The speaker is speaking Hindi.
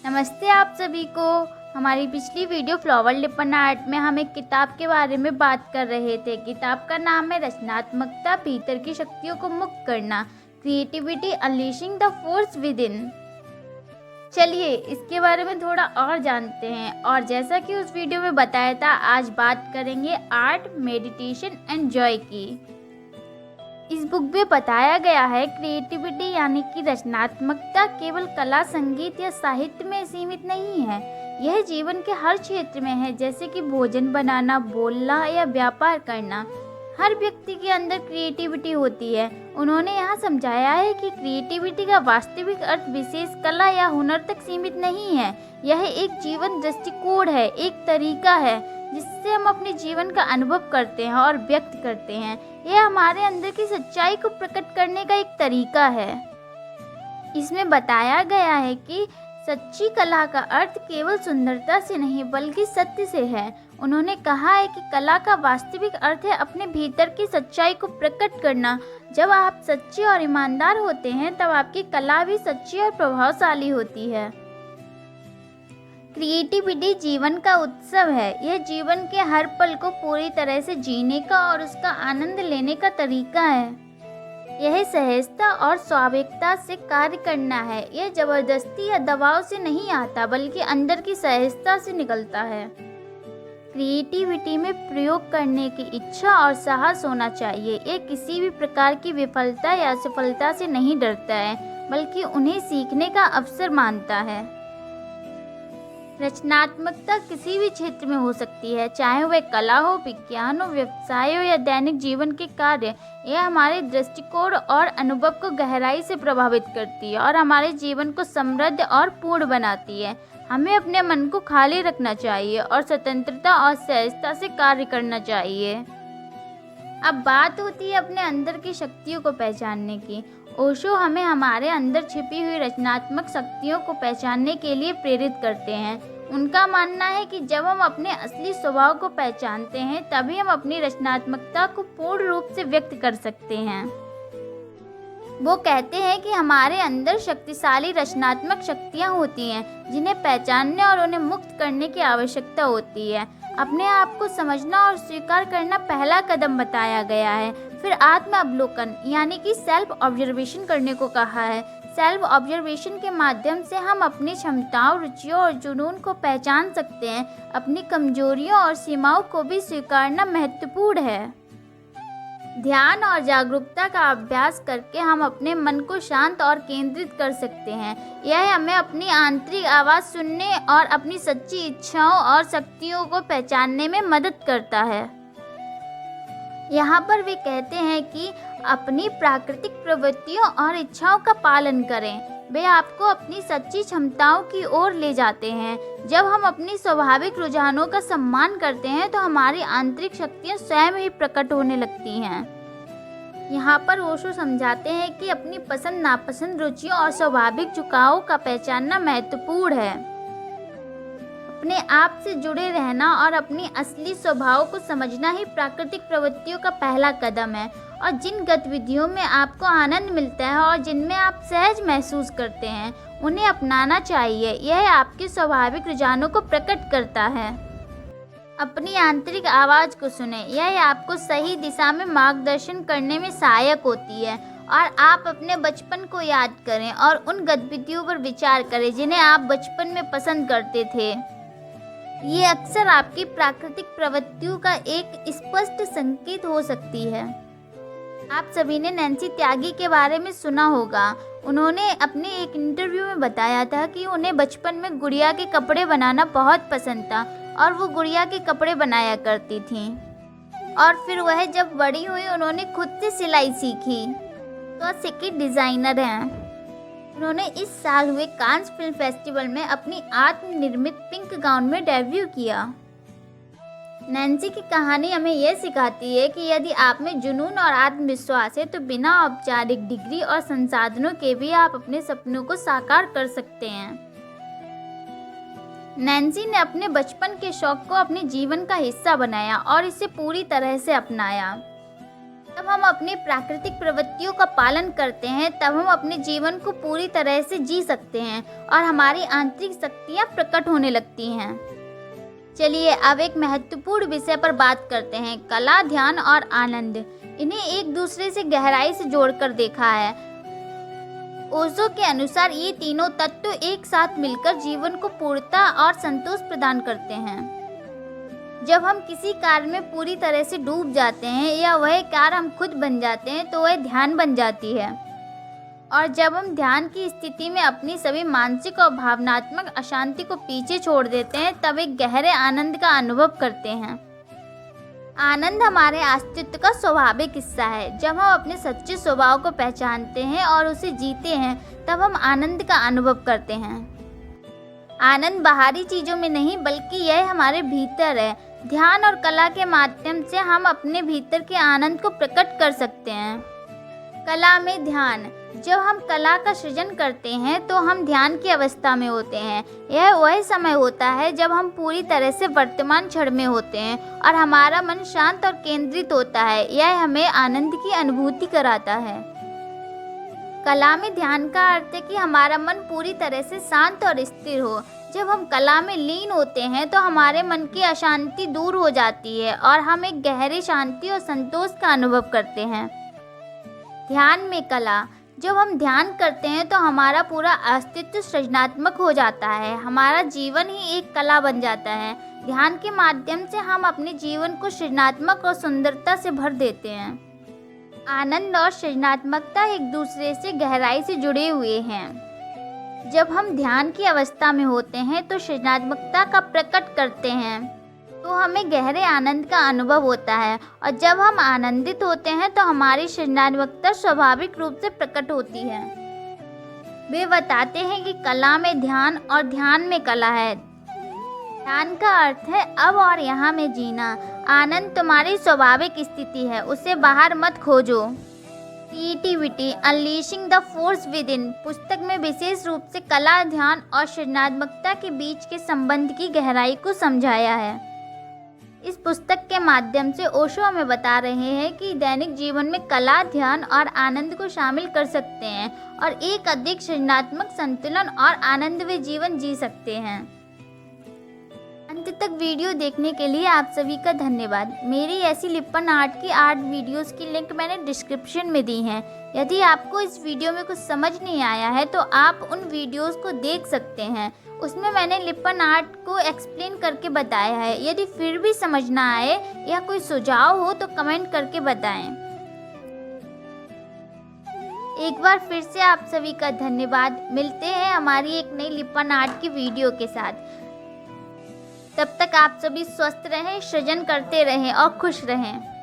नमस्ते आप सभी को। हमारी पिछली वीडियो फ्लावर लिपन आर्ट में हम एक किताब के बारे में बात कर रहे थे। किताब का नाम है रचनात्मकता, भीतर की शक्तियों को मुक्त करना, creativity unleashing the force with in. चलिए इसके बारे में थोड़ा और जानते हैं। और जैसा कि उस वीडियो में बताया था, आज बात करेंगे आर्ट, मेडिटेशन एंड जॉय की। इस बुक में बताया गया है क्रिएटिविटी यानी कि रचनात्मकता केवल कला, संगीत या साहित्य में सीमित नहीं है। यह जीवन के हर क्षेत्र में है, जैसे कि भोजन बनाना, बोलना या व्यापार करना। हर व्यक्ति के अंदर क्रिएटिविटी होती है। उन्होंने यहाँ समझाया है कि क्रिएटिविटी का वास्तविक अर्थ विशेष कला या हुनर तक सीमित नहीं है। यह एक जीवन दृष्टिकोण है, एक तरीका है जिससे हम अपने जीवन का अनुभव करते हैं और व्यक्त करते हैं। यह हमारे अंदर की सच्चाई को प्रकट करने का एक तरीका है। इसमें बताया गया है कि सच्ची कला का अर्थ केवल सुंदरता से नहीं बल्कि सत्य से है। उन्होंने कहा है कि कला का वास्तविक अर्थ है अपने भीतर की सच्चाई को प्रकट करना। जब आप सच्चे और ईमानदार होते हैं तब आपकी कला भी सच्ची और प्रभावशाली होती है। क्रिएटिविटी जीवन का उत्सव है। यह जीवन के हर पल को पूरी तरह से जीने का और उसका आनंद लेने का तरीका है। यह सहजता और स्वाभाविकता से कार्य करना है। यह जबरदस्ती या दबाव से नहीं आता बल्कि अंदर की सहजता से निकलता है। क्रिएटिविटी में प्रयोग करने की इच्छा और साहस होना चाहिए। यह किसी भी प्रकार की विफलता या असफलता से नहीं डरता है बल्कि उन्हें सीखने का अवसर मानता है। रचनात्मकता किसी भी क्षेत्र में हो सकती है, चाहे वह कला हो, विज्ञान हो, व्यवसाय हो या दैनिक जीवन के कार्य। यह हमारे दृष्टिकोण और अनुभव को गहराई से प्रभावित करती है और हमारे जीवन को समृद्ध और पूर्ण बनाती है। हमें अपने मन को खाली रखना चाहिए और स्वतंत्रता और सहजता से कार्य करना चाहिए। अब बात होती है अपने अंदर की शक्तियों को पहचानने की। ओशो हमें हमारे अंदर छिपी हुई रचनात्मक शक्तियों को पहचानने के लिए प्रेरित करते हैं। उनका मानना है कि जब हम अपने असली स्वभाव को पहचानते हैं तभी हम अपनी रचनात्मकता को पूर्ण रूप से व्यक्त कर सकते हैं। वो कहते हैं कि हमारे अंदर शक्तिशाली रचनात्मक शक्तियाँ होती हैं जिन्हें पहचानने और उन्हें मुक्त करने की आवश्यकता होती है। अपने आप को समझना और स्वीकार करना पहला कदम बताया गया है। फिर आत्म अवलोकन यानी कि सेल्फ ऑब्जर्वेशन करने को कहा है। सेल्फ ऑब्जर्वेशन के माध्यम से हम अपनी क्षमताओं, रुचियों और जुनून को पहचान सकते हैं। अपनी कमजोरियों और सीमाओं को भी स्वीकारना महत्वपूर्ण है। ध्यान और जागरूकता का अभ्यास करके हम अपने मन को शांत और केंद्रित कर सकते हैं। यह हमें अपनी आंतरिक आवाज़ सुनने और अपनी सच्ची इच्छाओं और शक्तियों को पहचानने में मदद करता है। यहाँ पर वे कहते हैं कि अपनी प्राकृतिक प्रवृत्तियों और इच्छाओं का पालन करें। वे आपको अपनी सच्ची क्षमताओं की ओर ले जाते हैं। जब हम अपनी स्वाभाविक रुझानों का सम्मान करते हैं तो हमारी आंतरिक शक्तियाँ स्वयं ही प्रकट होने लगती हैं। यहाँ पर ओशो समझाते हैं कि अपनी पसंद, नापसंद, रुचियों और स्वाभाविक झुकावों का पहचानना महत्वपूर्ण है। अपने आप से जुड़े रहना और अपनी असली स्वभाव को समझना ही प्राकृतिक प्रवृत्तियों का पहला कदम है। और जिन गतिविधियों में आपको आनंद मिलता है और जिनमें आप सहज महसूस करते हैं उन्हें अपनाना चाहिए। यह आपके स्वाभाविक रुझानों को प्रकट करता है। अपनी आंतरिक आवाज़ को सुने। यह आपको सही दिशा में मार्गदर्शन करने में सहायक होती है। और आप अपने बचपन को याद करें और उन गतिविधियों पर विचार करें जिन्हें आप बचपन में पसंद करते थे। ये अक्सर आपकी प्राकृतिक प्रवृत्तियों का एक स्पष्ट संकेत हो सकती है। आप सभी ने नैन्सी त्यागी के बारे में सुना होगा। उन्होंने अपने एक इंटरव्यू में बताया था कि उन्हें बचपन में गुड़िया के कपड़े बनाना बहुत पसंद था और वो गुड़िया के कपड़े बनाया करती थीं। और फिर वह जब बड़ी हुई उन्होंने खुद से सिलाई सीखी तो सिक्की डिज़ाइनर हैं। उन्होंने इस साल हुए कांस फिल्म फेस्टिवल में अपनी आत्मनिर्मित पिंक गाउन में डेब्यू किया। नैन्सी की कहानी हमें यह सिखाती है कि यदि आप में जुनून और आत्मविश्वास है तो बिना औपचारिक डिग्री और संसाधनों के भी आप अपने सपनों को साकार कर सकते हैं। नैन्सी ने अपने बचपन के शौक को अपने जीवन का हिस्सा बनाया और इसे पूरी तरह से अपनाया। जब हम अपनी प्राकृतिक प्रवृत्तियों का पालन करते हैं तब हम अपने जीवन को पूरी तरह से जी सकते हैं और हमारी आंतरिक शक्तियाँ प्रकट होने लगती हैं। चलिए अब एक महत्वपूर्ण विषय पर बात करते हैं, कला, ध्यान और आनंद। इन्हें एक दूसरे से गहराई से जोड़कर देखा है। ओशो के अनुसार ये तीनों तत्व एक साथ मिलकर जीवन को पूर्णता और संतोष प्रदान करते हैं। जब हम किसी कार्य में पूरी तरह से डूब जाते हैं या वह कार्य हम खुद बन जाते हैं तो वह ध्यान बन जाती है। और जब हम ध्यान की स्थिति में अपनी सभी मानसिक और भावनात्मक अशांति को पीछे छोड़ देते हैं तब एक गहरे आनंद का अनुभव करते हैं। आनंद हमारे अस्तित्व का स्वाभाविक हिस्सा है। जब हम अपने सच्चे स्वभाव को पहचानते हैं और उसे जीते हैं तब हम आनंद का अनुभव करते हैं। आनंद बाहरी चीज़ों में नहीं बल्कि यह हमारे भीतर है। ध्यान और कला के माध्यम से हम अपने भीतर के आनंद को प्रकट कर सकते हैं। कला में ध्यान। जब हम कला का सृजन करते हैं तो हम ध्यान की अवस्था में होते हैं। यह वह समय होता है जब हम पूरी तरह से वर्तमान क्षण में होते हैं और हमारा मन शांत और केंद्रित होता है। यह हमें आनंद की अनुभूति कराता है। कला में ध्यान का अर्थ है कि हमारा मन पूरी तरह से शांत और स्थिर हो। जब हम कला में लीन होते हैं तो हमारे मन की अशांति दूर हो जाती है और हम एक गहरी शांति और संतोष का अनुभव करते हैं। ध्यान में कला। जब हम ध्यान करते हैं तो हमारा पूरा अस्तित्व सृजनात्मक हो जाता है। हमारा जीवन ही एक कला बन जाता है। ध्यान के माध्यम से हम अपने जीवन को सृजनात्मक और सुंदरता से भर देते हैं। आनंद और सृजनात्मकता एक दूसरे से गहराई से जुड़े हुए हैं। जब हम ध्यान की अवस्था में होते हैं तो सृजनात्मकता का प्रकट करते हैं तो हमें गहरे आनंद का अनुभव होता है और जब हम आनंदित होते हैं तो हमारी सृजनात्मकता स्वाभाविक रूप से प्रकट होती है। वे बताते हैं कि कला में ध्यान और ध्यान में कला है। ध्यान का अर्थ है अब और यहाँ में जीना। आनंद तुम्हारी स्वाभाविक स्थिति है, उसे बाहर मत खोजो। Creativity unleashing the force with in पुस्तक में विशेष रूप से कला, ध्यान और सृजनात्मकता के बीच के संबंध की गहराई को समझाया है। इस पुस्तक के माध्यम से ओशो हमें बता रहे हैं कि दैनिक जीवन में कला, ध्यान और आनंद को शामिल कर सकते हैं और एक अधिक सृजनात्मक, संतुलन और आनंदमय जीवन जी सकते हैं। अंत तक वीडियो देखने के लिए आप सभी का धन्यवाद। मेरी ऐसी लिप्पन आर्ट की आर्ट वीडियोस की लिंक मैंने डिस्क्रिप्शन में दी है। यदि आपको इस वीडियो में कुछ समझ नहीं आया है तो आप उन वीडियोस को देख सकते हैं। उसमें मैंने लिप्पन आर्ट को एक्सप्लेन करके बताया है। यदि फिर भी समझ ना आए या कोई सुझाव हो तो कमेंट करके बताएं। एक बार फिर से आप सभी का धन्यवाद। मिलते हैं हमारी एक नई लिप्पन आर्ट की वीडियो के साथ। तब तक आप सभी स्वस्थ रहें, सृजन करते रहें और खुश रहें।